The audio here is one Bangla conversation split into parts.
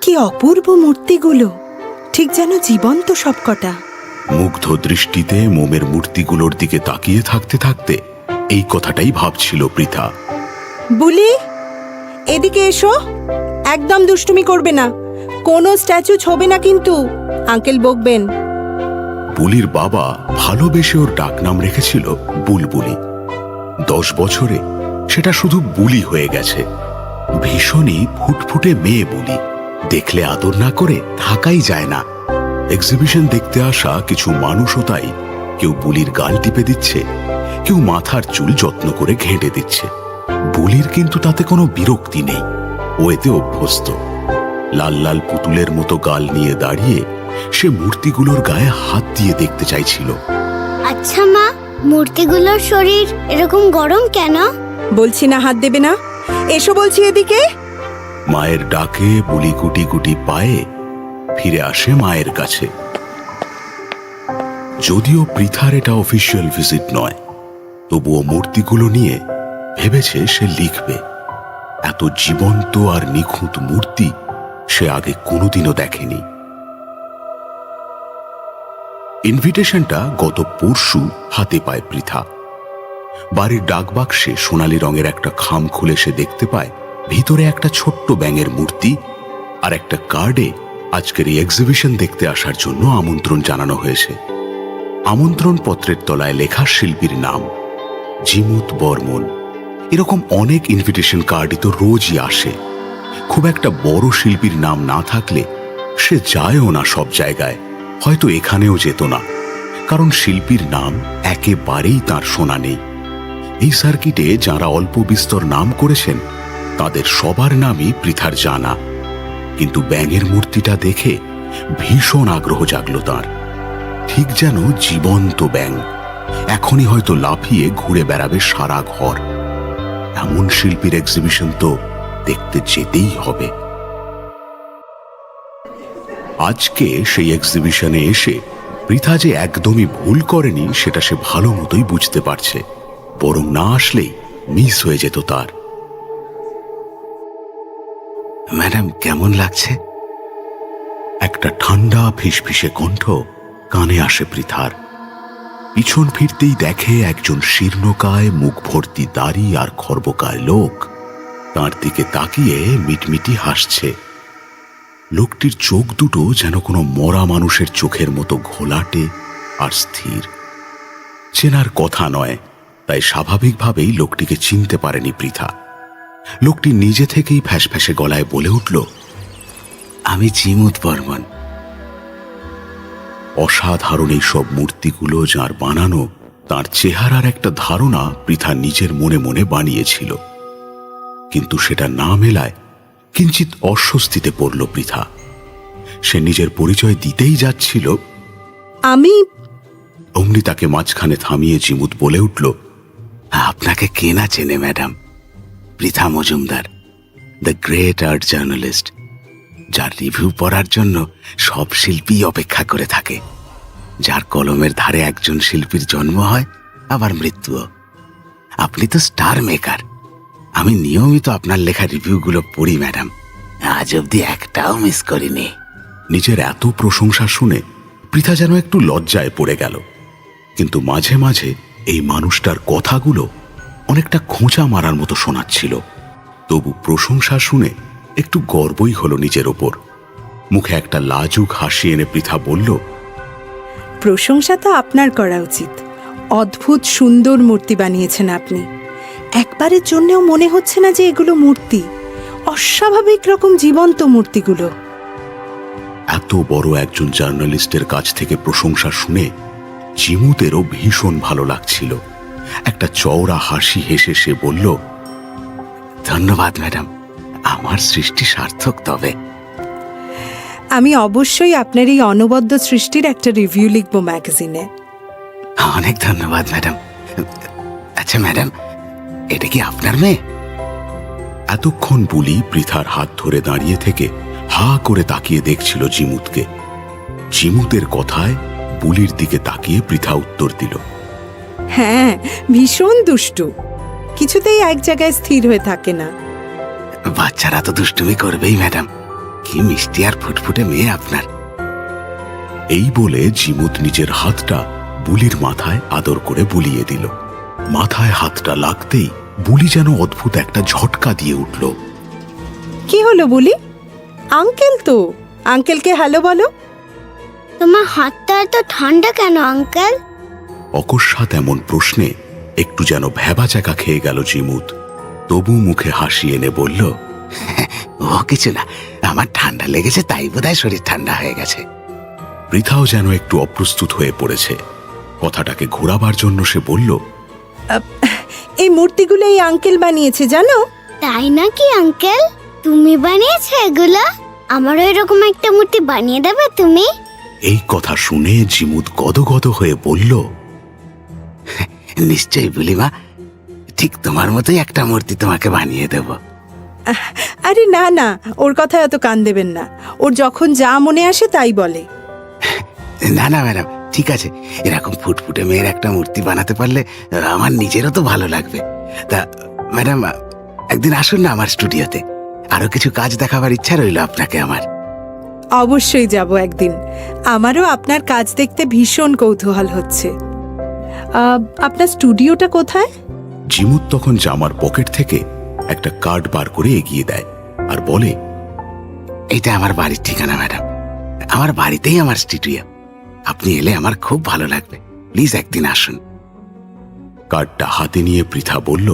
কি অপূর্ব মূর্তিগুলো, ঠিক যেন জীবন্ত সবকটা। মুগ্ধ দৃষ্টিতে মোমের মূর্তিগুলোর দিকে তাকিয়ে থাকতে থাকতে এই কথাটাই ভাবছিল পৃথা। বুলি, এদিকে এসো। একদম দুষ্টুমি করবে না, কোনো স্ট্যাচু ছবে না কিন্তু, আঙ্কেল বকবেন। বুলির বাবা ভালোবেসে ওর ডাকনাম রেখেছিল বুলবুলি। 10 বছরে সেটা শুধু বুলি হয়ে গেছে। ভীষণই ফুটফুটে মেয়ে বুলি, দেখলে আদর না করে থাকাই যায় না। এক্সিবিশন দেখতে আসা কিছু মানুষও তাই, কেউ বুলির গাল টিপে দিচ্ছে, কেউ মাথার চুল যত্ন করে ঘেঁটে দিচ্ছে। বুলির কিন্তু তাতে কোনো বিরক্তি নেই, ও এতে অভ্যস্ত। লাল লাল পুতুলের মতো গাল নিয়ে দাঁড়িয়ে সে মূর্তিগুলোর গায়ে হাত দিয়ে দেখতে চাইছিল। আচ্ছা মা, মূর্তিগুলোর শরীর এরকম গরম কেন? বলছি না হাত দেবে না, এসো বলছি এদিকে। মায়ের ডাকে বুলি গুটি গুটি পায়ে ফিরে আসে মায়ের কাছে। যদিও পৃথার এটা অফিসিয়াল ভিজিট নয়, তবুও মূর্তিগুলো নিয়ে ভেবেছে সে লিখবে। এত জীবন্ত আর নিখুঁত মূর্তি সে আগে কোনোদিনও দেখেনি। ইনভিটেশনটা গত পরশু হাতে পায় পৃথা। বাড়ির ডাকবাক্সে সোনালী রঙের একটা খাম খুলে সে দেখতে পায় ভিতরে একটা ছোট্ট ব্যাঙের মূর্তি আর একটা কার্ডে আজকের এই এক্সিবিশন দেখতে আসার জন্য আমন্ত্রণ জানানো হয়েছে। আমন্ত্রণ পত্রের তলায় লেখা শিল্পীর নাম জিমুত বর্মন। এরকম অনেক ইনভিটেশন কার্ডই তো রোজই আসে। খুব একটা বড় শিল্পীর নাম না থাকলে সে যায়ও না সব জায়গায়, হয়তো এখানেও যেত না, কারণ শিল্পীর নাম একেবারেই তার শোনা নেই। এই সার্কিটে যারা অল্প বিস্তর নাম করেছেন তাদের সবার নামই পৃথার জানা, কিন্তু ব্যাঙের মূর্তিটা দেখে ভীষণ আগ্রহ জাগলো তার। ঠিক যেন জীবন্ত ব্যাঙ, এখনই হয়তো লাফিয়ে ঘুরে বেড়াবে সারা ঘর। এমন শিল্পীর এক্সিবিশন তো দেখতে যেতেই হবে। আজকে সেই এক্সিবিশনে এসে পৃথা যে একদমই ভুল করেনি সেটা সে ভালো মতোই বুঝতে পারছে, বরং না আসলেই মিস হয়ে যেত তার। ম্যাডাম, কেমন লাগছে? একটা ঠান্ডা ফিসফিসে কণ্ঠ কানে আসে পৃথার। পিছন ফিরতেই দেখে একজন শীর্ণকায়, মুখ ভর্তি দাড়ি আর খর্বকায় লোক তার দিকে তাকিয়ে মিটমিটি হাসছে। লোকটির চোখ দুটো যেন কোনো মরা মানুষের চোখের মতো ঘোলাটে আর স্থির। চেনার কথা নয়, তাই স্বাভাবিকভাবেই লোকটিকে চিনতে পারেনি পৃথা। লোকটি নিজে থেকেই ফ্যাসফ্যাসে গলায় বলে উঠল, আমি জিমুত বর্মন। অসাধারণ এই সব মূর্তিগুলো যার বানানো, তার চেহারার একটা ধারণা পৃথা নিজের মনে মনে বানিয়েছিল, কিন্তু সেটা না মেলায় কিঞ্চিত অস্বস্তিতে পড়ল পৃথা। সে নিজের পরিচয় দিতেই যাচ্ছিল, আমি। অমনি তাকে মাঝখানে থামিয়ে জিমুত বলে উঠল, আপনাকে কে না চেনে madam, Pritha Majumdar, the great art journalist, যার রিভিউ পড়ার জন্য সব শিল্পী অপেক্ষা করে থাকে, যার কলমের ধারে একজন শিল্পীর জন্ম হয় আবার মৃত্যুও। আপনি তো স্টার মেকার। আমি নিয়মিত আপনার লেখা রিভিউগুলো পড়ি ম্যাডাম, আজ অব্দি একটাও মিস করিনি। নিজের এত প্রশংসা শুনে পৃথা যেন একটু লজ্জায় পড়ে গেল, কিন্তু মাঝে মাঝে এই মানুষটার কথাগুলো অনেকটা খোঁচা মারার মতো শোনাচ্ছিল। তবু প্রশংসা শুনে একটু গর্বই হলো নিজের ওপর। মুখে একটা লাজুক হাসি এনে পৃথা বলল, প্রশংসা তো আপনার করা উচিত। অদ্ভুত সুন্দর মূর্তি বানিয়েছেন আপনি। একবারের জন্যও মনে হচ্ছে না যে এগুলো মূর্তি, অস্বাভাবিক রকম জীবন্ত মূর্তিগুলো। এত বড় একজন জার্নালিস্টের কাছ থেকে প্রশংসা শুনে জিমুতেরও ভীষণ ভালো লাগছিল। একটা চওড়া হাসি হেসে সে বলল, ধন্যবাদ ম্যাডাম, আমার সৃষ্টি সার্থক। তবে আমি অবশ্যই আপনার এই অনবদ্য সৃষ্টির একটা রিভিউ লিখব ম্যাগাজিনে। অনেক ধন্যবাদ ম্যাডাম। আচ্ছা ম্যাডাম, এটা কি আপনার মেয়ে? এতক্ষণ বুলি পৃথার হাত ধরে দাঁড়িয়ে থেকে হা করে তাকিয়ে দেখছিল জিমুতকে। জিমুতের কথায় বুলির দিকে তাকিয়ে পৃথা উত্তর দিল, হ্যাঁ, ভীষণ দুষ্টু, কিছুতেই এক জায়গায় স্থির হয়ে থাকে না। বাচ্চারা তো দুষ্টুমি করবেই ম্যাডাম, কি মিষ্টি আর ফুটফুটে মেয়ে আপনার। এই বলে জিমুত নিজের হাতটা বুলির মাথায় আদর করে বুলিয়ে দিল। মাথায় হাতটা লাগতেই বুলি যেন অদ্ভুত একটা ঝটকা দিয়ে উঠল। কি হলো বুলি? আঙ্কেল তো, আঙ্কেলকে হ্যালো বলো। তোমার হাতটা এত ঠান্ডা কেন আঙ্কেল? অকস্মাৎ এমন প্রশ্নে একটু যেন ভ্যাবাচাকা খেয়ে গেল জিমুত। তবু মুখে হাসি এনে বলল, ও কিছু না, আমার ঠান্ডা লেগেছে, তাই বোধহয় শরীর ঠান্ডা হয়ে গেছে। পৃথাও যেন একটু অপ্রস্তুত হয়ে পড়েছে। কথাটাকে ঘোরাবার জন্য সে বলল, এই মূর্তিগুলো এই আঙ্কেল বানিয়েছে জানো? তাই নাকি আঙ্কেল? তুমি বানিয়েছো এগুলো? আমারও এরকম একটা মূর্তি বানিয়ে দেবে তুমি? এই কথা শুনে জিমুত গদগদ হয়ে বলল, নিশ্চয়ই বুলিমা, ঠিক তোমার মতোই একটা মূর্তি তোমাকে বানিয়ে দেব। আরে না না, ওর কথায় অত কান দেবেন না। ওর যখন যা মনে আসে তাই বলে। না না ম্যাডাম, ঠিক আছে, এরকম ফুটফুটে মেয়ের একটা মূর্তি বানাতে পারলে আমার নিজেরও তো ভালো লাগবে। তা ম্যাডাম, একদিন আসুন না আমার স্টুডিওতে, আরো কিছু কাজ দেখাবার ইচ্ছা রইল আপনাকে আমার। অবশ্যই যাব একদিন। আমারও আপনার কাজ দেখতে ভীষণ কৌতূহল হচ্ছে। আপনার স্টুডিওটা কোথায়? জিমুত তখন জামার পকেট থেকে একটা কার্ড বার করে এগিয়ে দেয় আর বলে, এইটা আমার বাড়ির ঠিকানা ম্যাডাম, আমার বাড়িতেই আমার স্টুডিও। আপনি এলে আমার খুব ভালো লাগবে, প্লিজ একদিন আসুন। কার্ডটা হাতে নিয়ে পৃথা বলল,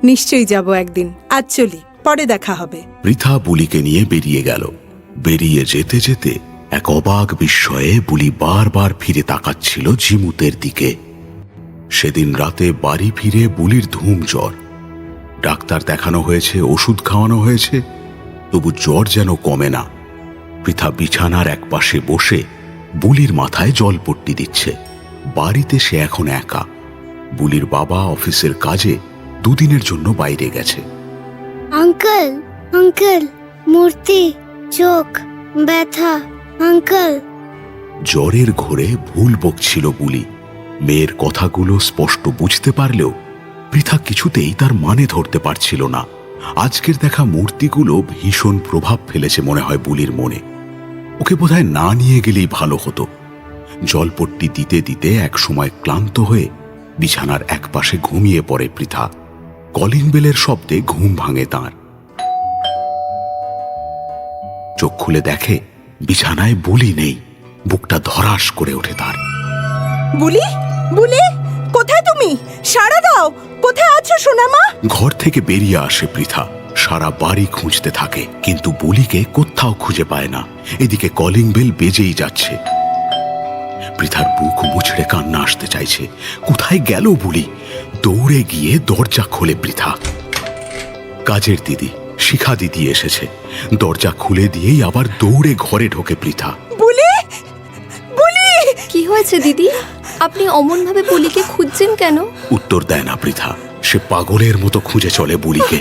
নিশ্চয়ই যাব একদিন। আজ চলি, পরে দেখা হবে। পৃথা বুলিকে নিয়ে বেরিয়ে গেল। বেরিয়ে যেতে যেতে এক অবাক বিস্ময়ে বুলি বারবার ফিরে তাকাচ্ছিল জিমুতের দিকে। সেদিন রাতে বাড়ি ফিরে বুলির ধুম জ্বর। ডাক্তার দেখানো হয়েছে, ওষুধ খাওয়ানো হয়েছে, তবু জ্বর যেন কমে না। পৃথা বিছানার এক পাশে বসে বুলির মাথায় জলপট্টি দিচ্ছে। বাড়িতে সে এখন একা। বুলির বাবা অফিসের কাজে দুদিনের জন্য বাইরে গেছে। আঙ্কেল, আঙ্কেল, মূর্তি, চোখ, ব্যথা, আঙ্কেল। জ্বরের ঘোরে ভুল বকছিল বুলি। মেয়ের কথাগুলো স্পষ্ট বুঝতে পারলেও পৃথা কিছুতেই তার মানে ধরতে পারছিল না। আজকের দেখা মূর্তিগুলো ভীষণ প্রভাব ফেলেছে মনে হয় বুলির মনে। ওকে বোধহয় না নিয়ে গেলেই ভালো হতো। জলপট্টি দিতে দিতে এক সময় ক্লান্ত হয়ে বিছানার এক পাশে ঘুমিয়ে পড়ে পৃথা। কলিং বেলের শব্দে ঘুম ভাঙে তাঁর। চোখ খুলে দেখে বিছানায় বুলি নেই। বুকটা ধরাস করে ওঠে তার। বুলি, বুলি, কোথায় তুমি? সাড়া দাও, কোথায় আছো সোনামা? ঘর থেকে বেরিয়ে আসে পৃথা। সারা বাড়ি খুঁজতে থাকে, কিন্তু বুলিকে কোথাও খুঁজে পায় না। এদিকে কলিং বেল বেজেই যাচ্ছে। পৃথার বুক মুচড়ে কান্না আসতে চাইছে। কোথায় গেল বুলি? দৌড়ে গিয়ে দরজা খোলে পৃথা। কাজের দিদি শিখা দিদি এসেছে। দরজা খুলে দিয়েই আবার দৌড়ে ঘরে ঢোকে পৃথা। বুলি, বুলি! কি হয়েছে দিদি? আপনি অমনভাবে বুলিকে খুঁজছেন কেন? উত্তর দেয় না পৃথা। সে পাগলের মতো খুঁজে চলে বুলিকে।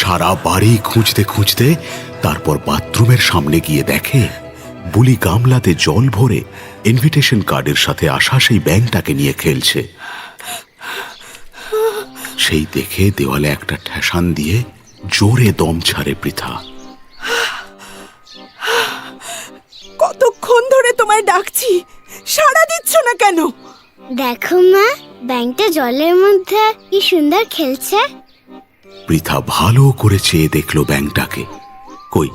সারা বাড়ি খুঁজতে খুঁজতে তারপর বাথরুমের সামনে গিয়ে দেখে বুলি গামলাতে জল ভরে ইনভিটেশন কার্ডের সাথে আসা সেই ব্যাঙটাকে নিয়ে খেলছে। সেই দেখে দেওয়ালে একটা ঠেসান দিয়ে জোরে দম ছাড়ে পৃথা। কতক্ষণ ধরে তোমায় ডাকছি, সাড়া দিচ্ছ না কেন? দেখো মা, ব্যাংকটা জলের মধ্যে কি সুন্দর খেলছে। পৃথা ভালো করে চেয়ে দেখলো ব্যাঙটাকে। কই,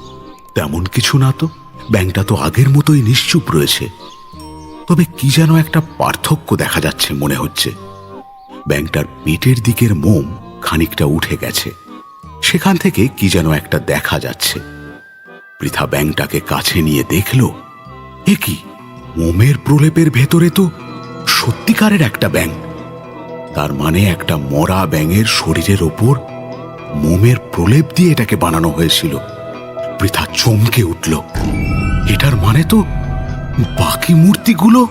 তেমন কিছু না তো। ব্যাঙটা তো আগের মতোই নিশ্চুপ রয়েছে। তবে কি যেন একটা পার্থক্য দেখা যাচ্ছে মনে হচ্ছে। ব্যাঙটার পেটের দিকের মোম খানিকটা উঠে গেছে। সেখান থেকে কি যেন একটা দেখা যাচ্ছে। পৃথা ব্যাঙটাকে কাছে নিয়ে দেখল, এ কি, মোমের প্রলেপের ভেতরে তো সত্যিকারের একটা ব্যাঙ। তার মানে একটা মরা ব্যাঙের শরীরের ওপর মোমের প্রলেপ দিয়ে এটাকে বানানো হয়েছিল। পৃথা চমকে উঠল। এটার মানে তো বাকি মূর্তিগুলো।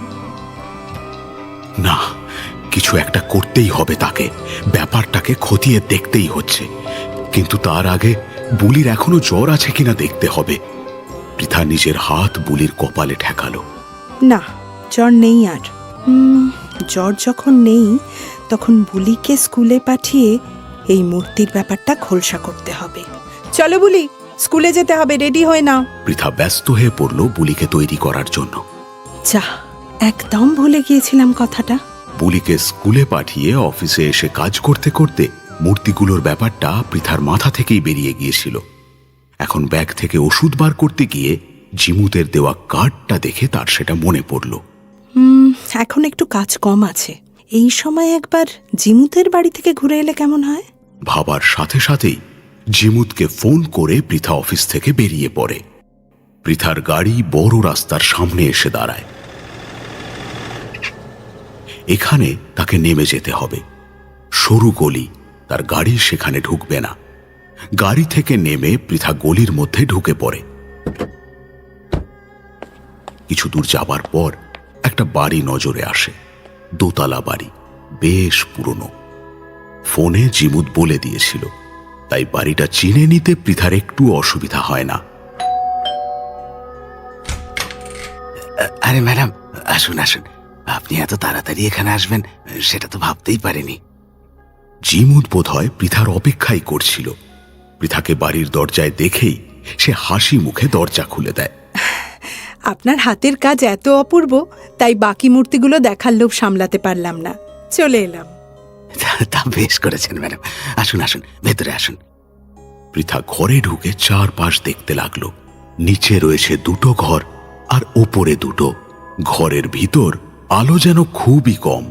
না, কিছু একটা করতেই হবে তাকে। ব্যাপারটাকে খতিয়ে দেখতেই হচ্ছে। কিন্তু তার আগে বুলির এখনো জ্বর আছে কিনা দেখতে হবে। পৃথা নিজের হাত বুলির কপালে ঠেকালো। না, জ্বর নেই আর। জ্বর যখন নেই তখন বুলিকে স্কুলে পাঠিয়ে এই মূর্তির ব্যাপারটা খোলসা করতে হবে। চলো বুলি, স্কুলে যেতে হবে, রেডি হয়ে নাও। পৃথা ব্যস্ত হয়ে পড়ল বুলিকে তৈরি করার জন্য। যা, একদম ভুলে গিয়েছিলাম কথাটা। বুলিকে স্কুলে পাঠিয়ে অফিসে এসে কাজ করতে করতে মূর্তিগুলোর ব্যাপারটা পৃথার মাথা থেকেই বেরিয়ে গিয়েছিল। এখন ব্যাগ থেকে ওষুধ বার করতে গিয়ে জিমুতের দেওয়া কার্ডটা দেখে তার সেটা মনে পড়ল। এখন একটু কাজ কম আছে, এই সময় একবার জিমুতের বাড়ি থেকে ঘুরে এলে কেমন হয়? ভাবার সাথে সাথেই জিমুতকে ফোন করে পৃথা অফিস থেকে বেরিয়ে পড়ে। পৃথার গাড়ি বড় রাস্তার সামনে এসে দাঁড়ায়। এখানে তাকে নেমে যেতে হবে। সরু গলি, তার গাড়ি সেখানে ঢুকবে না। গাড়ি থেকে নেমে পৃথা গলির মধ্যে ঢুকে পড়ে। কিছু দূর যাবার পর একটা বাড়ি নজরে আসে। দোতলা বাড়ি, বেশ পুরনো। ফোনে জিমুত বলে দিয়েছিল, তাই বাড়িটা চিনে নিতে পৃথার একটু অসুবিধা হয় না। আরে ম্যাডাম, আসুন আসুন। আপনি এত তাড়াতাড়ি এখানে আসবেন সেটা তো ভাবতেই পারিনি। জিমুত বোধহয় পৃথার অপেক্ষাই করছিল। পৃথাকে বাড়ির দরজায় দেখেই সে হাসি মুখে দরজা খুলে দেয়। আপনার হাতের কাজ এত অপূর্ব, তাই বাকি মূর্তিগুলো দেখার লোভ সামলাতে পারলাম না, চলে এলাম। তা বেশ করেছেন ম্যাডাম। আসুন আসুন, ভেতরে আসুন। পৃথা ঘরে ঢুকে চারপাশ দেখতে লাগলো। নিচে রয়েছে দুটো ঘর আর ওপরে দুটো। ঘরের ভিতর আলো যেন খুবই কম।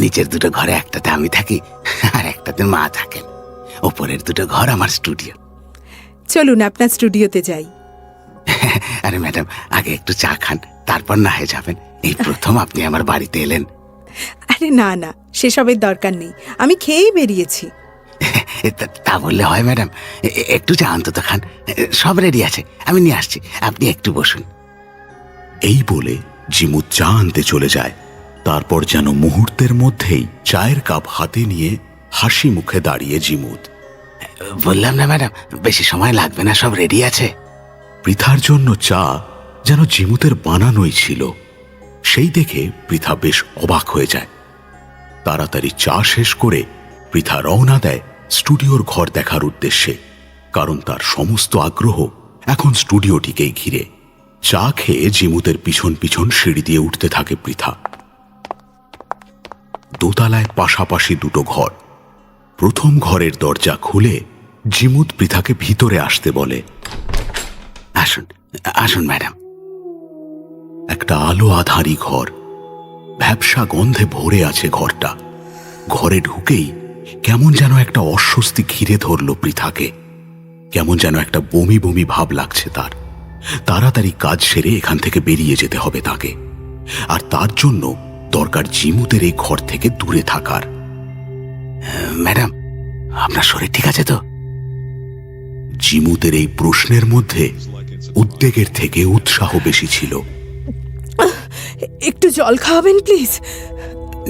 নিচের দুটো ঘরে একটাতে আমি থাকি আর একটাতে মা থাকেন। ওপরের দুটো ঘর আমার স্টুডিও। চলুন আপনার স্টুডিওতে যাই। আরে ম্যাডাম, আগে একটু চা খান, তারপর না হয়ে যাবেন। এই প্রথম আপনি আমার বাড়িতে এলেন। আরে না না, সেসবের দরকার নেই, আমি খেয়েই বেরিয়েছি। তা বললে হয় ম্যাডাম? একটু চা অন্তত খান। সব রেডি আছে, আমি নিয়ে আসছি, আপনি একটু বসুন। এই বলে জিমুত চা আনতে চলে যায়। তারপর যেন মুহূর্তের মধ্যেই চায়ের কাপ হাতে নিয়ে হাসি মুখে দাঁড়িয়ে জিমুত। বললাম না ম্যাডাম, বেশি সময় লাগবে না, সব রেডি আছে। পৃথার জন্য চা যেন জিমুতের বানানোই ছিল। সেই দেখে পৃথা বেশ অবাক হয়ে যায়। তাড়াতাড়ি চা শেষ করে পৃথা রওনা দেয় স্টুডিওর ঘর দেখার উদ্দেশ্যে, কারণ তার সমস্ত আগ্রহ এখন স্টুডিওটিকেই ঘিরে। চা খেয়ে জিমুতের পিছন পিছন সিঁড়ি দিয়ে উঠতে থাকে পৃথা। দোতলায় পাশাপাশি দুটো ঘর। প্রথম ঘরের দরজা খুলে জিমুত পৃথাকে ভিতরে আসতে বলে। আসুন আসুন ম্যাডাম। একটা আলো আধারি ঘর, ভ্যাপসা গন্ধে ভরে আছে ঘরটা। ঘরে ঢুকেই কেমন যেন একটা অস্বস্তি ঘিরে ধরল পৃথাকে। কেমন যেন একটা বমি বমি ভাব লাগছে তার। তাড়াতাড়ি কাজ সেরে এখান থেকে বেরিয়ে যেতে হবে তাকে। আর তার জন্য দরকার জিমুতের এই ঘর থেকে দূরে থাকার। ম্যাডাম, আপনার শরীর ঠিক আছে তো? জিমুতের এই প্রশ্নের মধ্যে উদ্বেগের থেকে উৎসাহ বেশি ছিল। একটু জল খাওয়াবেন প্লিজ?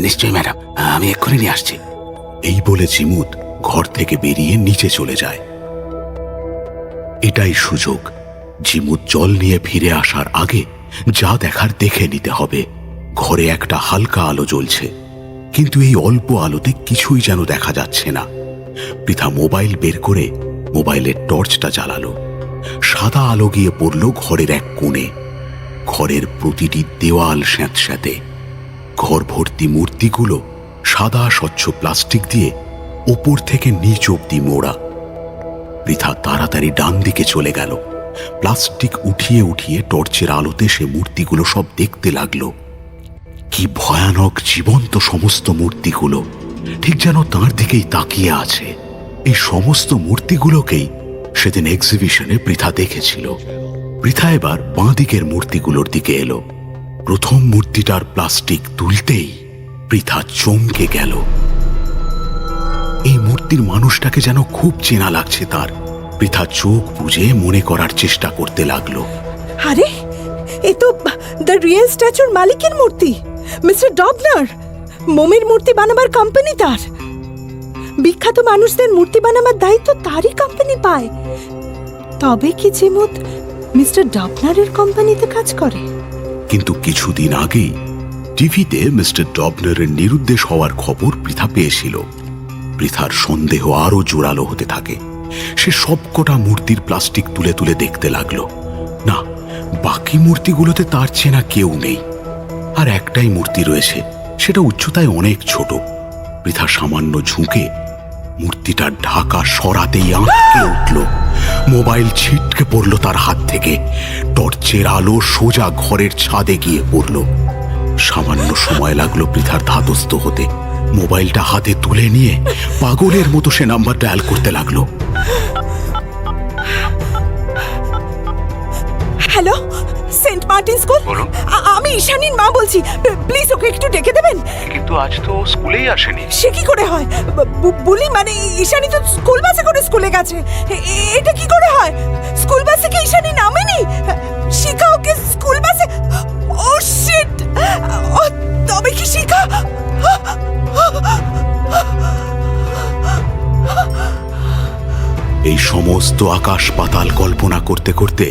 নিশ্চয়ই ম্যাডাম, আমি এক্ষুনি নিয়ে আসছি। এই বলে জিমুত ঘর থেকে বেরিয়ে নিচে চলে যায়। এটাই সুযোগ। জিমুত জল নিয়ে ফিরে আসার আগে যা দেখার দেখে নিতে হবে। ঘরে একটা হালকা আলো জ্বলছে, কিন্তু এই অল্প আলোতে কিছুই যেন দেখা যাচ্ছে না। পৃথা মোবাইল বের করে মোবাইলের টর্চটা জ্বালালো। সাদা আলো গিয়ে পড়ল ঘরের এক কোণে। ঘরের প্রতিটি দেওয়াল স্যাঁতস্যাঁতে। ঘর ভর্তি মূর্তিগুলো সাদা স্বচ্ছ প্লাস্টিক দিয়ে ওপর থেকে নিচ অব্দি মোড়া। পৃথা তাড়াতাড়ি ডান দিকে চলে গেল। প্লাস্টিক উঠিয়ে উঠিয়ে টর্চের আলোতে সে মূর্তিগুলো সব দেখতে লাগলো। কি ভয়ানক জীবন্ত সমস্ত মূর্তিগুলো, ঠিক যেন তার দিকেই তাকিয়ে আছে। এই সমস্ত মূর্তিগুলোকেই সেদিন এক্সিবিশনে পৃথা দেখেছিল। পৃথা এবার বাঁ দিকের মূর্তিগুলোর দিকে এলো। প্রথম মূর্তিটার প্লাস্টিক তুলতেই পৃথা চমকে গেল। এই মূর্তির মানুষটাকে যেন খুব চেনা লাগছে তার। পৃথা চোখ বুজে মনে করার চেষ্টা করতে লাগলো। আরে, এ তো দ্য রিয়েল স্ট্যাচুর মালিকের মূর্তি, মিস্টার ডবনার। মোমের মূর্তি বানাবার কোম্পানি তার। বিখ্যাত মানুষদের মূর্তি বানাবার দায়িত্ব তারই কোম্পানি পায়। তবে কি জিমুত মিস্টার ডবনারের কোম্পানিতে কাজ করে? কিন্তু কিছুদিন আগেই টিভিতে মিস্টার ডবনারের নিরুদ্দেশ হওয়ার খবর পৃথা পেয়েছিল। পৃথার সন্দেহ আরো জোরালো হতে থাকে। সে সবকটা মূর্তির প্লাস্টিক তুলে তুলে দেখতে লাগলো। না, বাকি মূর্তিগুলোতে তার চেনা কেউ নেই। আর একটাই মূর্তি রয়েছে, সেটা উচ্চতায় অনেক ছোট। পৃথা সামান্য ঝুঁকে মূর্তিটার ঢাকা সরাতেই আঁতকে উঠল। মোবাইল ছিটকে পড়ল তার হাত থেকে। টর্চের আলো সোজা ঘরের ছাদে গিয়ে পড়ল। সামান্য সময় লাগলো পৃথার ধাতস্থ হতে। মোবাইলটা হাতে তুলে নিয়ে পাগলের মতো সে নাম্বার ডায়াল করতে লাগলো। Hello, saint martin school. আমি ঈশানীর মা বলছি, প্লিজ ওকে একটু ডেকে দেবেন। কিন্তু আজ তো স্কুলেই আসেনি। সে কি করে হয়? বলি মানে ঈশানী তো স্কুল বাসে করে স্কুলে গেছে। এটা কি করে হয়? স্কুল বাসে কি ঈশানী নামেনি? শিখা ওকে স্কুল বাসে? ও শিট! তবে কি শিখা? এই সমস্ত আকাশ পাতাল কল্পনা করতে করতে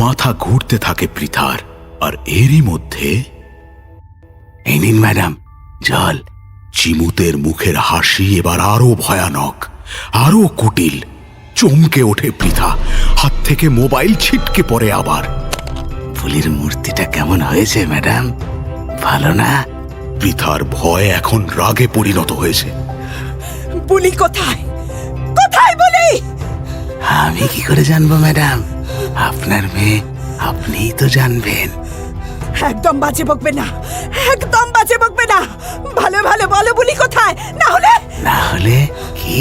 মাথা ঘুরতে থাকে পৃথার। আর এরই মধ্যে এই নিন ম্যাডাম জল। চিমুতের মুখের হাসি এবার আরো ভয়ানক, আরো কুটিল। চমকে ওঠে পৃথা, হাত থেকে মোবাইল ছিটকে পড়ে আবার। ফুলির মূর্তিটা কেমন হয়েছে ম্যাডাম? ভালো না? পৃথার ভয় এখন রাগে পরিণত হয়েছে। বলি কোথায়? কোথায় বলি? আমি কি করে জানবো ম্যাডাম? আপনার মেয়ে, আপনিই তো জানবেন। একদম বাজে বকবে না, একদম বাজে বকবে না। ভালো ভালো বলো বলি কোথায়, না হলে কি?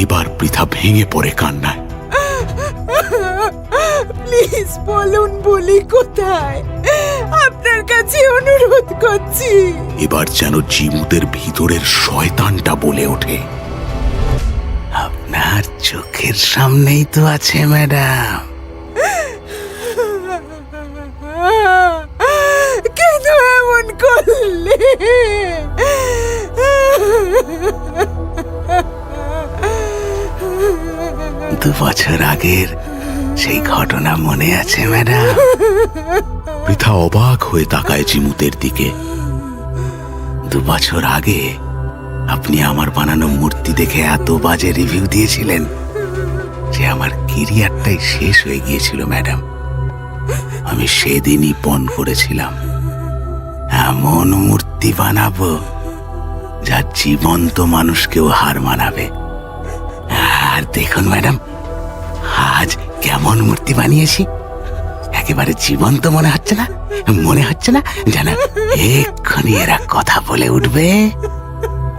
এবার পৃথা ভেঙে পড়ে কান্নায়। প্লিজ বলুন বলি কোথায়, আপনার কাছে অনুরোধ করছি। এবার যেন চিমুতের ভিতরের শয়তানটা বলে ওঠে। আপনার চোখের সামনেই তো আছে ম্যাডাম। কেন এমন করলে? 2 বছর আগের সেই ঘটনা মনে আছে ম্যাডাম? পৃথা অবাক হয়ে তাকায় চিমুতের দিকে। 2 বছর আগে আপনি আমার বানানো মূর্তি দেখে এত বাজে রিভিউ দিয়েছিলেন যে আমার ক্যারিয়ারটাই শেষ হয়ে গিয়েছিল ম্যাডাম। আমি সেদিনই পণ করেছিলাম এমন মূর্তি বানাবো যা জীবন্ত মানুষকেও হার মানাবে। আর দেখুন ম্যাডাম, আজ কেমন মূর্তি বানিয়েছি। একেবারে জীবন্ত মনে হচ্ছে না? মনে হচ্ছে না যেন এক্ষুনি এরা কথা বলে উঠবে?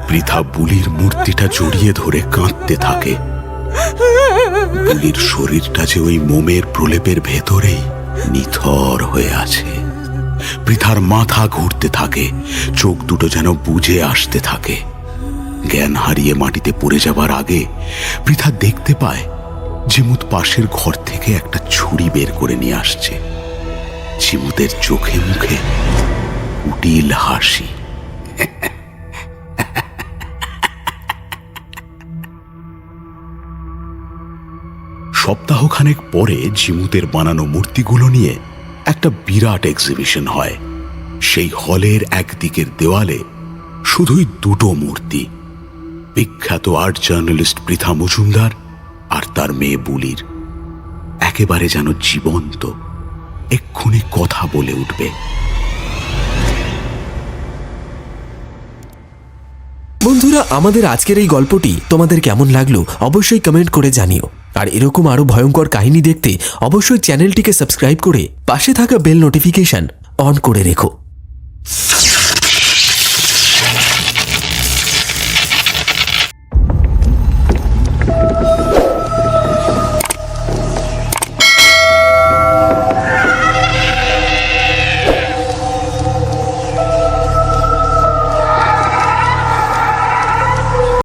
পৃথা বুলির মূর্তিটা জড়িয়ে ধরে কাঁদতে থাকে। বুলির শরীরটা যে ওই মোমের প্রলেপের ভেতরেই নিথর হয়ে আছে। পৃথার মাথা ঘুরতে থাকে, চোখ দুটো যেন বুজে আসতে থাকে। জ্ঞান হারিয়ে মাটিতে পড়ে যাবার আগে পৃথা দেখতে পায় চিমুত পাশের ঘর থেকে একটা ছুরি বের করে নিয়ে আসছে। চিমুতের চোখে মুখে কুটিল হাসি। সপ্তাহখানেক পরে ঝিমুতের বানানো মূর্তিগুলো নিয়ে একটা বিরাট এক্সিবিশন হয়। সেই হলের একদিকের দেওয়ালে শুধুই 2টো মূর্তি, বিখ্যাত আর্ট জার্নালিস্ট পৃথা মজুমদার আর তার মেয়ে বুলির। একেবারে যেন জীবন্ত, এক্ষুনি কথা বলে উঠবে। বন্ধুরা, আমাদের আজকের এই গল্পটি তোমাদের কেমন লাগলো অবশ্যই কমেন্ট করে জানিও। আর এরকম আরো ভয়ঙ্কর কাহিনী দেখতে অবশ্যই চ্যানেলটিকে সাবস্ক্রাইব করে পাশে থাকা বেল নোটিফিকেশন অন করে রেখো।